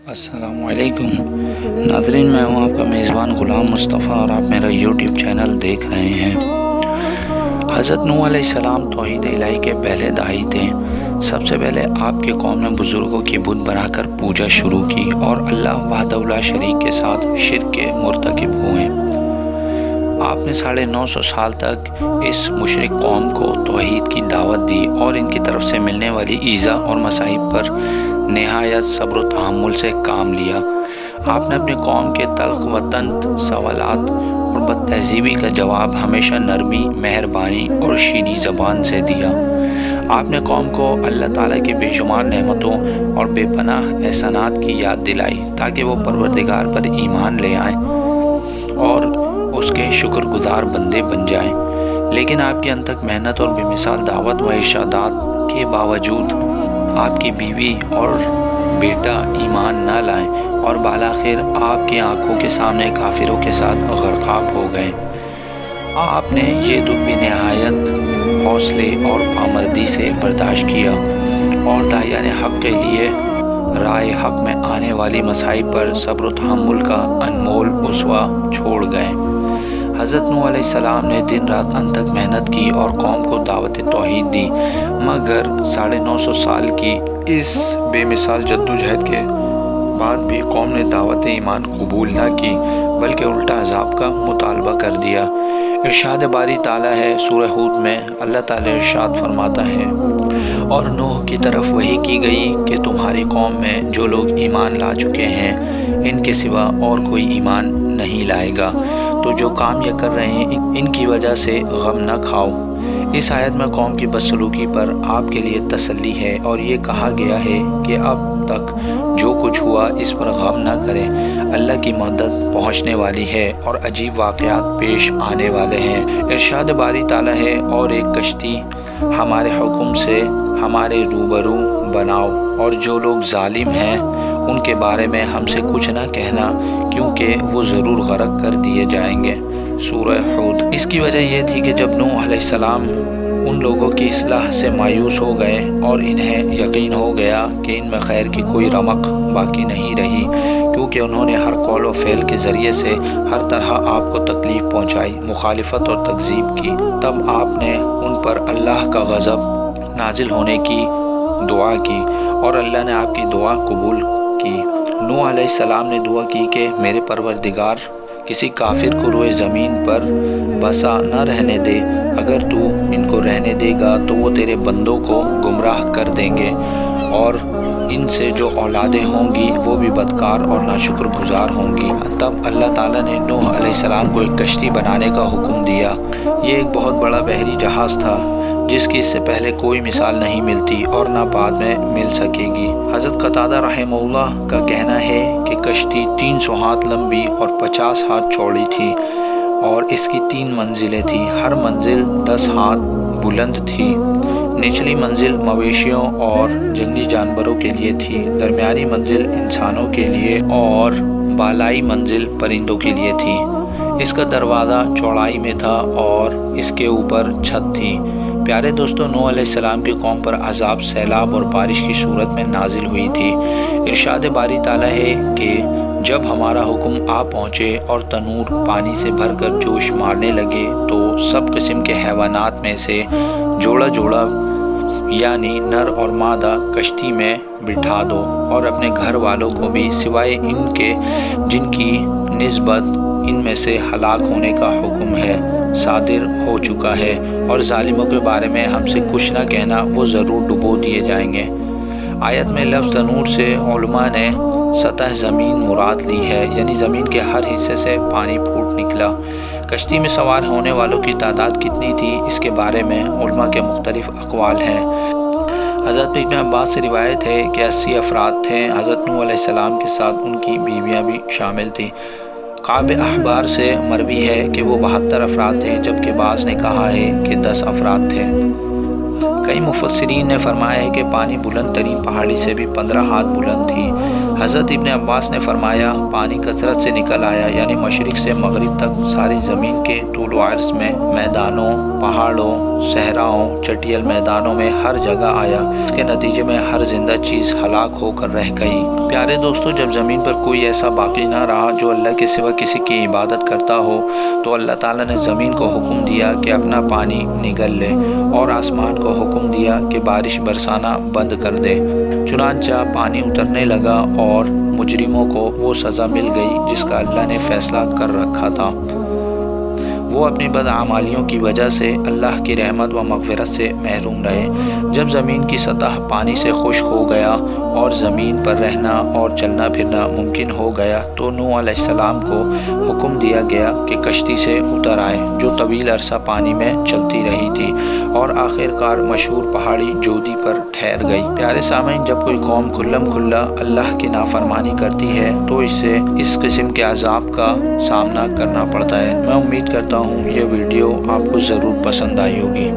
अस्सलाम वालेकुम नाज़रीन, मैं हूं आपका मेज़बान ग़ुलाम मुस्तफ़ा और आप मेरा यूट्यूब चैनल देख रहे हैं। हज़रत नूह अलैहिस्सलाम तौहीद इलाही के पहले दाई थे। सबसे पहले आपके कौम ने बुज़ुर्गों की बुत बनाकर पूजा शुरू की और अल्लाह वहदहु ला शरीक के साथ शिर्क के मुर्तकिब हुए। आपने 950 साल तक इस मुशरिक कौम को तौहीद की दावत दी और इनकी तरफ से मिलने वाली ईज़ा और मसाइब पर नहायत सब्र व तहम्मुल से काम लिया। आपने अपने कौम के तल्ख़ व तंत सवालात और बदतहज़ीबी का जवाब हमेशा नरमी, मेहरबानी और शीनी ज़बान से दिया। आपने कौम को अल्लाह ताला की बेशुमार नेमतों और बेपनाह एहसानात की याद दिलाई ताकि वो परवरदिगार पर ईमान ले आएँ और उसके शुक्रगुजार बंदे बन जाएं। लेकिन आपकी अनथक मेहनत और बेमिसाल दावत व इरशादात के बावजूद आपकी बीवी और बेटा ईमान न लाएं और बालाखिर आपकी आंखों के सामने काफिरों के साथ गरकाब हो गए। आपने ये दुख भी नहायत हौसले और पामर्दी से बर्दाश्त किया और दायाने हक़ के लिए राय हक़ में आने वाली मसाइब पर सब्र व तहम्मुल का अनमोल उसवा छोड़ गए। हज़रत नूह अलैहिस्सलाम ने दिन रात अनथक मेहनत की और कौम को दावत तौहीद दी, मगर 950 साल की इस बेमिसाल जद्दोजहद के बाद भी कौम ने दावत ईमान कबूल न की बल्कि उल्टा अज़ाब का मुतालबा कर दिया। इरशाद बारी ताला है सूरह हूद में अल्लाह ताला इरशाद फरमाता है, और नूह की तरफ वही की गई कि तुम्हारी कौम में जो लोग ईमान ला चुके हैं इनके सिवा और कोई ईमान नहीं लाएगा, तो जो काम ये कर रहे हैं इनकी वजह से गम न खाओ। इस आयत में कौम की बदसलूकी पर आपके लिए तसल्ली है और ये कहा गया है कि अब तक जो कुछ हुआ इस पर गम न करें। अल्लाह की मदद पहुँचने वाली है और अजीब वाक़यात पेश आने वाले हैं। इरशाद बारी ताला है, और एक कश्ती हमारे हुक्म से हमारे रूबरू बनाओ और जो लोग जालिम हैं उनके बारे में हमसे कुछ ना कहना, क्योंकि वो ज़रूर गरक कर दिए जाएंगे। सूरह हूद। इसकी वजह यह थी कि जब नूह अलैहिस्सलाम उन लोगों की इस्लाह से मायूस हो गए और इन्हें यकीन हो गया कि इनमें खैर की कोई रमक बाकी नहीं रही, क्योंकि उन्होंने हर कौल व फ़ेल के ज़रिए से हर तरह आपको तकलीफ़ पहुँचाई, मुखालिफत और तकज़ीब की, तब आपने उन पर अल्लाह का गज़ब नाजिल होने की दुआ की और अल्लाह ने आपकी दुआ कबूल की। नूह अलैहिस्सलाम ने दुआ की कि मेरे परवरदिगार, किसी काफिर को रोए ज़मीन पर बसा न रहने दे। अगर तू इनको रहने देगा तो वो तेरे बंदों को गुमराह कर देंगे और इनसे जो औलादें होंगी वो भी बदकार और नाशुक्रगुजार होंगी। तब अल्लाह ताला ने नूह अलैहिस्सलाम को एक कश्ती बनाने का हुक्म दिया। ये एक बहुत बड़ा बहरी जहाज़ था जिसकी इससे पहले कोई मिसाल नहीं मिलती और ना बाद में मिल सकेगी। हज़रत कतादा रहमहुल्लाह का कहना है कि कश्ती 300 हाथ लंबी और 50 हाथ चौड़ी थी और इसकी 3 मंजिलें थी। हर मंजिल 10 हाथ बुलंद थी। निचली मंजिल मवेशियों और जंगली जानवरों के लिए थी, दरमियानी मंजिल इंसानों के लिए और बालाई मंजिल परिंदों के लिए थी। इसका दरवाज़ा चौड़ाई में था और इसके ऊपर छत थी। प्यारे दोस्तों, नूह अलैहिस्सलाम की कौम पर अज़ाब सैलाब और बारिश की सूरत में नाजिल हुई थी। इरशाद बारी ताला है कि जब हमारा हुक्म आ पहुँचे और तनूर पानी से भरकर जोश मारने लगे तो सब किस्म के हैवानात में से जोड़ा जोड़ा यानी नर और मादा कश्ती में बिठा दो और अपने घर वालों को भी सिवाय इनके जिनकी निस्बत इनमें से हलाक होने का हुक्म है सादिर हो चुका है, और जालिमों के बारे में हमसे कुछ ना कहना, वो ज़रूर डुबो दिए जाएंगे। आयत में लफ्ज़ तनूर से उलमा ने सतह ज़मीन मुराद ली है, यानी ज़मीन के हर हिस्से से पानी फूट निकला। कश्ती में सवार होने वालों की तादाद कितनी थी इसके बारे में उलमा के मुख्तलिफ अक़वाल हैं। हज़रत इब्न अब्बास से रिवायत है कि 80 अफराद थे। हज़रत नूह अलैहिस्सलाम के साथ उनकी बीवियाँ भी शामिल थीं। काब अहबार से मरवी है कि वो 72 अफराद थे, जबकि बाज़ ने कहा है कि 10 अफराद थे। कई मुफस्सिरीन ने फरमाया है कि पानी बुलंद तरीन पहाड़ी से भी 15 हाथ बुलंद थी। حضرت ابن عباس نے فرمایا پانی کثرت سے نکل آیا، یعنی مشرق سے مغرب تک ساری زمین کے طول و عرض میں، میدانوں، پہاڑوں، صحراؤں، چٹیل میدانوں میں ہر جگہ آیا۔ اس کے نتیجے میں ہر زندہ چیز ہلاک ہو کر رہ گئی۔ پیارے دوستو، جب زمین پر کوئی ایسا باقی نہ رہا جو اللہ کے سوا کسی کی عبادت کرتا ہو، تو اللہ تعالیٰ نے زمین کو حکم دیا کہ اپنا پانی نگل لے، اور آسمان کو حکم دیا کہ بارش برسانا بند کر دے۔ چنانچہ پانی اترنے لگا اور مجرموں کو وہ سزا مل گئی جس کا اللہ نے فیصلہ کر رکھا تھا۔ وہ اپنی بدعمالیوں کی وجہ سے اللہ کی رحمت و مغفرت سے محروم رہے۔ جب زمین کی سطح پانی سے خشک ہو گیا اور زمین پر رہنا اور چلنا پھرنا ممکن ہو گیا، تو نوح علیہ السلام کو حکم دیا گیا کہ کشتی سے اتر آئے، جو طویل عرصہ پانی میں چلتی رہی تھی اور آخرکار مشہور پہاڑی جودی پر ٹھہر گئی۔ پیارے سامعین، جب کوئی قوم کھلم کھلا اللہ کی نافرمانی کرتی ہے تو اسے اس قسم کے عذاب کا سامنا کرنا پڑتا ہے۔ میں امید کرتا ہوں یہ ویڈیو آپ کو ضرور پسند آئی ہوگی۔